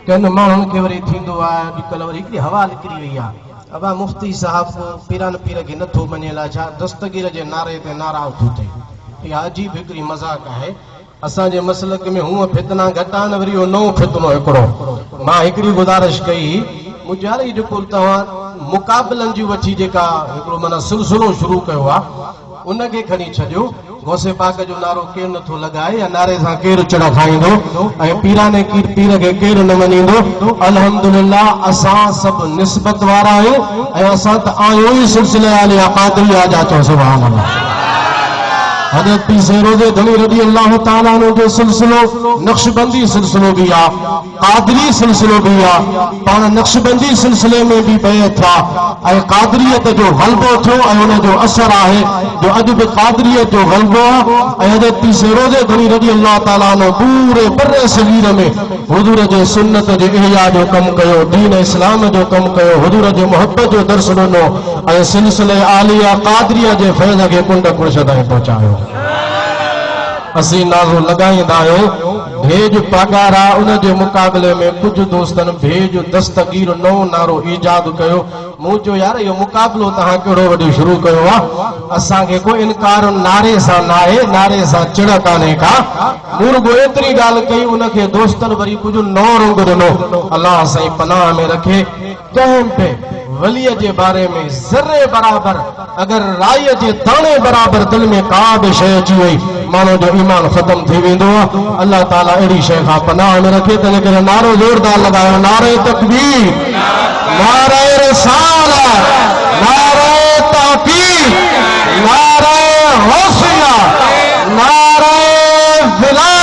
कन माण्हुनि खे वरी थींदो आहे अॼुकल्ह वरी हिकिड़ी हवा निकिरी वई आहे अबा मुफ़्ती साहब पीरान पीर खे नथो मञेला छा दस्तगीर जे नारे ते नाराज़ थो थिए इहा अजीब हिकिड़ी मज़ाक आहे असांजे मसलक में हूअं फितना घटि आहे न वरी इहो नओं फितनो हिकिड़ो मां हिकिड़ी गुज़ारिश कई मुंहिंजे हर ई जेको तव्हां मुक़ाबलनि जी वठी जेका हिकिड़ो माना सिलसिलो शुरू कयो आहे उनखे खणी छॾियो गौसे पाक जो नारो केरु नथो लॻाए या नारे सां केरु चिड़ खाईंदो ऐं पीराने पीर खे केरु न मञींदो अल्हम्दुलिल्लाह असां सभु निस्बत वारा आहियूं ऐं असां त आहियूं ई सिलसिले वाले क़ादरिया जा चओ सुभान अल्लाह हज़रत पीर ज़ैरोज़े धनी रज़ी अल्लाह ताला अन्हु जो सिलसिलो नक्शबंदी सिलसिलो भी आ क़ादरी सिलसिलो भी आ पाण नक्शबंदी सिलसिले में भी बैत था ऐं क़ादरियत जो ग़लबो थियो ऐं उन जो असर आहे जो अॼु बि क़ादरियत जो ग़लबो आहे ऐं हज़रत पीर ज़ैरोज़े धनी रज़ी अल्लाह ताला अन्हु पूरे बर्रे सगीर में हुजूर जे सुन्नत जे इहया जो कमु कयो दीन इस्लाम जो कमु कयो हुजूर जे मोहब्बत जो दर्स ॾिनो ऐं सिलसिले आलिया क़ादरिया जे फैज़ खे कुंड कुर्श ताईं पहुचायो असी नाज़ो लगाईंदा आहियूं भेज पगार आहे उन जे मुक़ाबले में कुझु दोस्तनि भेज दस्तगीर नओं नारो ईजाद कयो मूं चयो यार इहो मुक़ाबलो तव्हां कहिड़ो वॾो शुरू कयो आहे असांखे को इनकार नारे सां न आहे नारे सां चिड़ कान्हे का मूं रुगो एतिरी ॻाल्हि कई उनखे दोस्तनि वरी कुझु नओं रंग ॾिनो अलाह साईं पनाह में रखे कंहिं बि वलीअ जे बारे में ज़र्रे बराबर अगर राय जे दाणे बराबर दिल में का भी शय अची वई मानो जो ईमान खत्म थी वेंदो आहे अल्लाह ताला अहिड़ी शय खां पनाह में रखे तंहिं करे नारो ज़ोरदार लगायो नारे तकबीर नारे रिसालत नारे तहकीक नारे गौसिया नारे विलायत